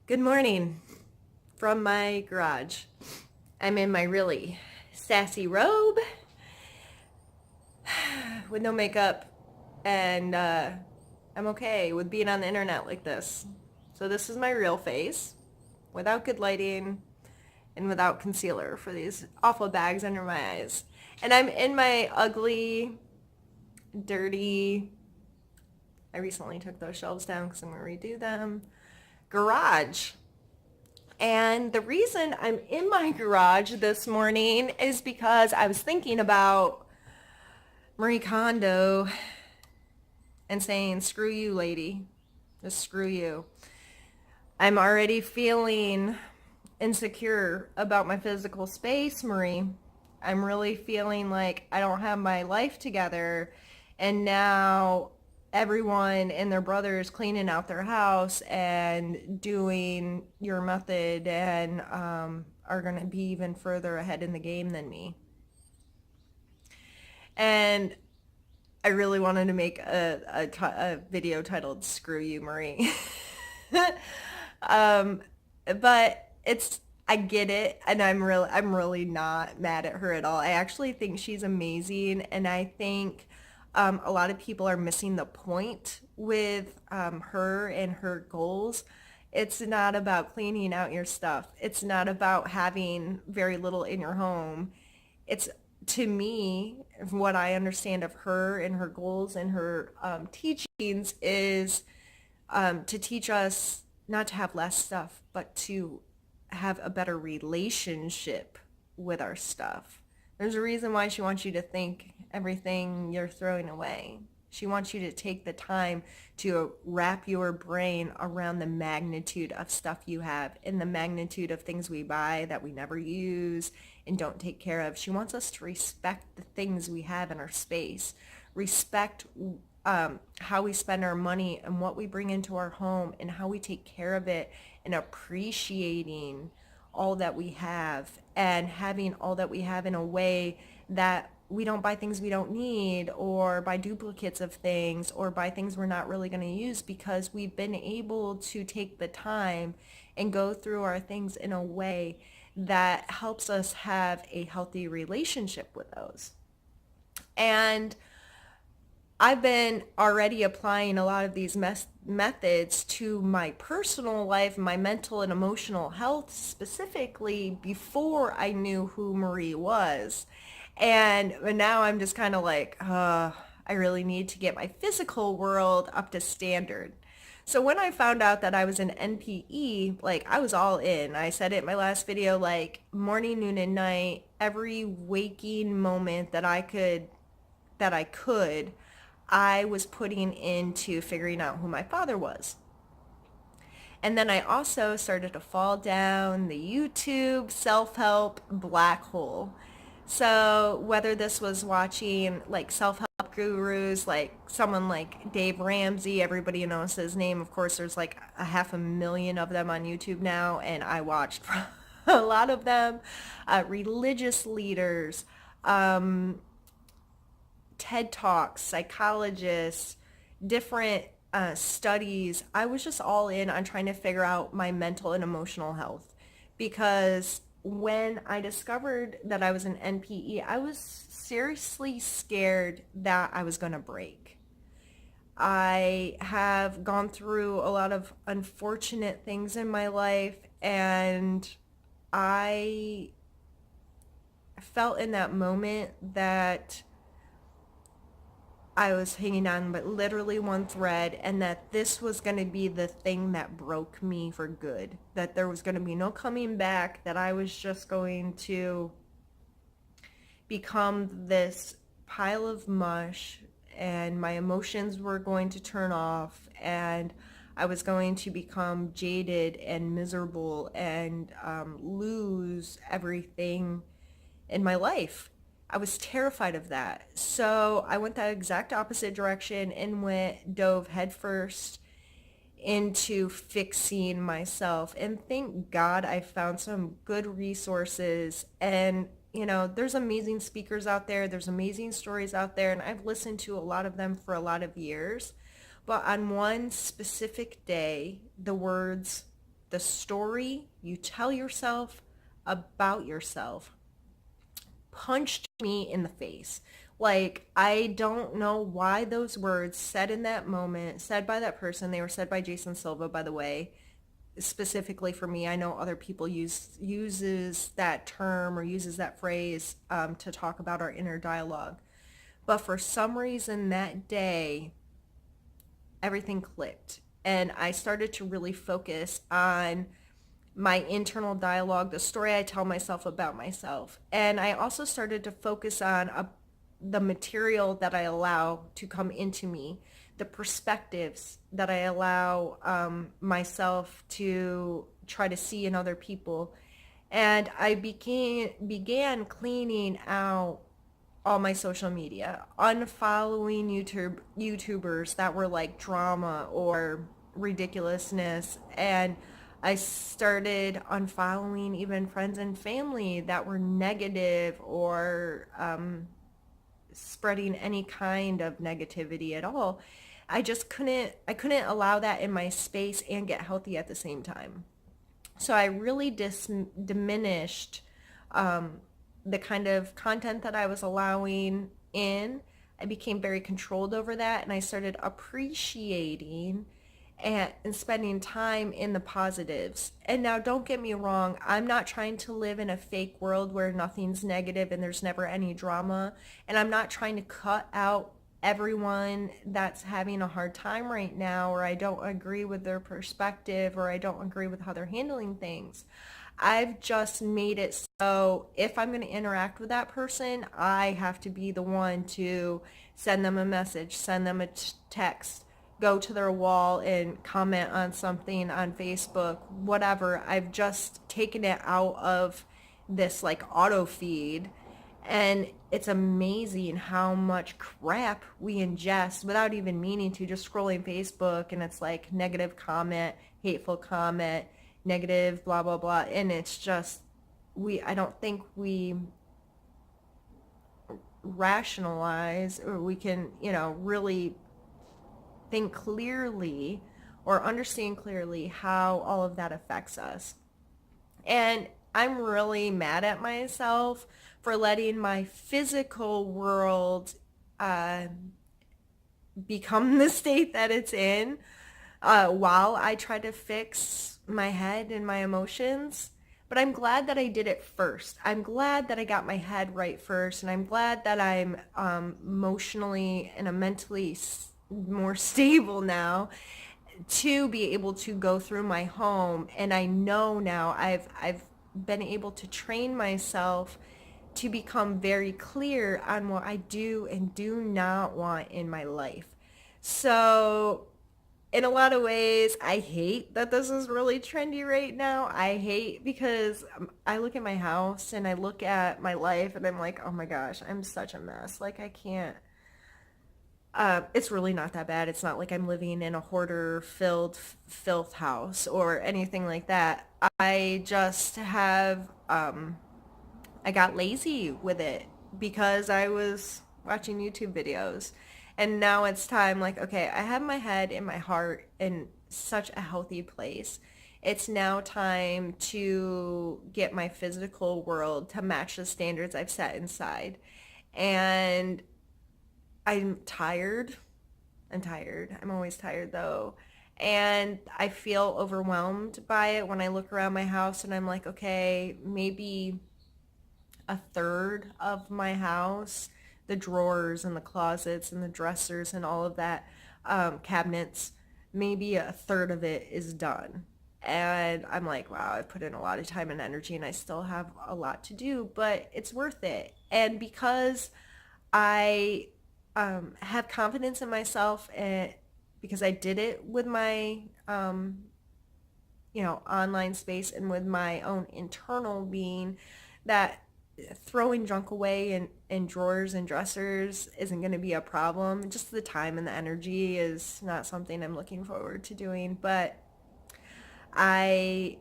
Good morning from my garage. I'm in my really sassy robe with no makeup, and I'm okay with being on the internet like this. So this is my real face, without good lighting and without concealer for these awful bags under my eyes. And I'm in my ugly, dirty, I recently took those shelves down because I'm going to redo them, garage. And the reason I'm in my garage this morning is because I was thinking about Marie Kondo and saying, screw you, lady. Just screw you. I'm already feeling insecure about my physical space, Marie. I'm really feeling like I don't have my life together. And now everyone and their brothers cleaning out their house and doing your method and are going to be even further ahead in the game than me. And I really wanted to make a video titled "Screw You, Marie." But I get it, and I'm really not mad at her at all. I actually think she's amazing, and I think a lot of people are missing the point with her and her goals. It's not about cleaning out your stuff. It's not about having very little in your home. It's, to me, what I understand of her and her goals and her teachings is to teach us not to have less stuff, but to have a better relationship with our stuff. There's a reason why she wants you to think everything you're throwing away. She wants you to take the time to wrap your brain around the magnitude of stuff you have and the magnitude of things we buy that we never use and don't take care of. She wants us to respect the things we have in our space, respect how we spend our money and what we bring into our home and how we take care of it, and appreciating all that we have and having all that we have in a way that we don't buy things we don't need or buy duplicates of things or buy things we're not really going to use, because we've been able to take the time and go through our things in a way that helps us have a healthy relationship with those. And I've been already applying a lot of these methods to my personal life, my mental and emotional health specifically, before I knew who Marie was. And now I'm just kind of like, I really need to get my physical world up to standard. So when I found out that I was an NPE, like, I was all in. I said it in my last video, like morning, noon, and night, every waking moment that I could, I was putting into figuring out who my father was. And then I also started to fall down the YouTube self-help black hole. So whether this was watching like self-help gurus, like someone like Dave Ramsey, everybody knows his name. Of course, there's like 500,000 of them on YouTube now, and I watched a lot of them. Religious leaders, TED Talks, psychologists, different studies. I was just all in on trying to figure out my mental and emotional health, because when I discovered that I was an NPE, I was seriously scared that I was going to break. I have gone through a lot of unfortunate things in my life, and I felt in that moment that I was hanging on but literally one thread, and that this was going to be the thing that broke me for good, that there was going to be no coming back, that I was just going to become this pile of mush, and my emotions were going to turn off, and I was going to become jaded and miserable and lose everything in my life. I was terrified of that. So I went that exact opposite direction and dove headfirst into fixing myself. And thank God I found some good resources. And, there's amazing speakers out there. There's amazing stories out there. And I've listened to a lot of them for a lot of years. But on one specific day, the words the story you tell yourself about yourself punched me in the face. Like, I don't know why those words said in that moment, said by that person, they were said by Jason Silva, by the way, specifically for me. I know other people uses that term or uses that phrase to talk about our inner dialogue. But for some reason that day, everything clicked. And I started to really focus on my internal dialogue, the story I tell myself about myself. And I also started to focus on the material that I allow to come into me, the perspectives that I allow myself to try to see in other people. And I began cleaning out all my social media, unfollowing YouTubers that were like drama or ridiculousness, and I started unfollowing even friends and family that were negative or spreading any kind of negativity at all. I couldn't allow that in my space and get healthy at the same time. So I really diminished the kind of content that I was allowing in. I became very controlled over that, and I started appreciating and spending time in the positives. And now don't get me wrong, I'm not trying to live in a fake world where nothing's negative and there's never any drama. And I'm not trying to cut out everyone that's having a hard time right now, or I don't agree with their perspective, or I don't agree with how they're handling things. I've just made it so if I'm going to interact with that person, I have to be the one to send them a message, send them a text, go to their wall and comment on something on Facebook, whatever. I've just taken it out of this like auto feed, and it's amazing how much crap we ingest without even meaning to, just scrolling Facebook, and it's like negative comment, hateful comment, negative blah blah blah, and it's just I don't think we rationalize, or we can, really think clearly or understand clearly how all of that affects us. And I'm really mad at myself for letting my physical world uh, become the state that it's in while I try to fix my head and my emotions. But I'm glad that I did it first. I'm glad that I got my head right first, and I'm glad that I'm emotionally and mentally more stable now to be able to go through my home. And I know now I've been able to train myself to become very clear on what I do and do not want in my life. So in a lot of ways, I hate that this is really trendy right now. I hate because I look at my house and I look at my life and I'm like, oh my gosh, I'm such a mess. Like, I can't. It's really not that bad. It's not like I'm living in a hoarder-filled filth house or anything like that. I just have, I got lazy with it because I was watching YouTube videos. And now it's time, like, okay, I have my head and my heart in such a healthy place. It's now time to get my physical world to match the standards I've set inside. And I'm tired. I'm tired. I'm always tired though. And I feel overwhelmed by it when I look around my house and I'm like, okay, maybe a third of my house, the drawers and the closets and the dressers and all of that, cabinets, maybe a third of it is done. And I'm like, wow, I've put in a lot of time and energy and I still have a lot to do, but it's worth it. And because I have confidence in myself, and because I did it with my online space and with my own internal being, that throwing junk away in drawers and dressers isn't going to be a problem. Just the time and the energy is not something I'm looking forward to doing. But I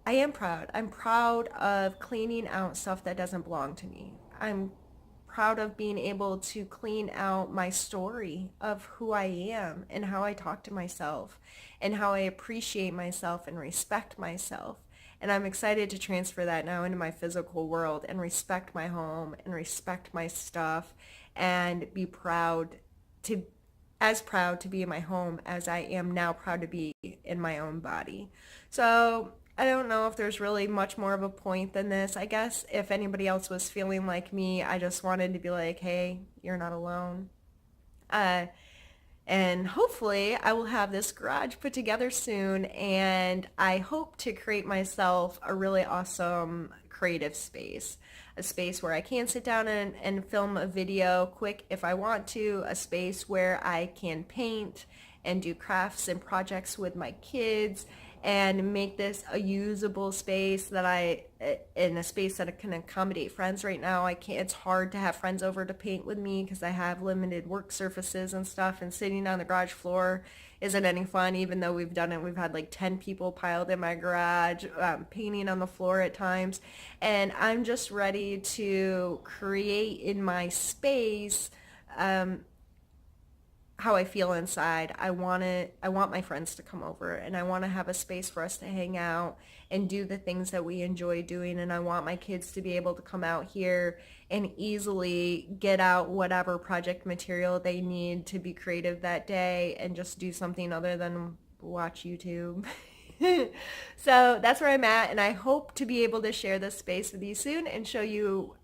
I am proud. I'm proud of cleaning out stuff that doesn't belong to me. I'm proud of being able to clean out my story of who I am and how I talk to myself and how I appreciate myself and respect myself. And I'm excited to transfer that now into my physical world and respect my home and respect my stuff and be proud to as proud to be in my home as I am now proud to be in my own body. So I don't know if there's really much more of a point than this. I guess if anybody else was feeling like me, I just wanted to be like, hey, you're not alone. Uh, and hopefully I will have this garage put together soon, and I hope to create myself a really awesome creative space. A space where I can sit down and film a video quick if I want to, a space where I can paint and do crafts and projects with my kids and make this a usable space that in a space that can accommodate friends. Right now I can't, it's hard to have friends over to paint with me because I have limited work surfaces and stuff, and sitting on the garage floor isn't any fun. Even though we've done it, we've had like 10 people piled in my garage, painting on the floor at times, and I'm just ready to create in my space how I feel inside. I want my friends to come over, and I want to have a space for us to hang out and do the things that we enjoy doing, and I want my kids to be able to come out here and easily get out whatever project material they need to be creative that day and just do something other than watch YouTube. So that's where I'm at, and I hope to be able to share this space with you soon and show you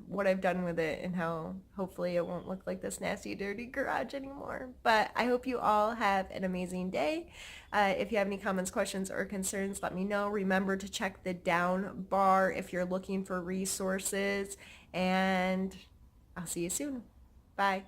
what I've done with it and how hopefully it won't look like this nasty, dirty garage anymore. But I hope you all have an amazing day. If you have any comments, questions, or concerns, let me know. Remember to check the down bar if you're looking for resources, and I'll see you soon. Bye.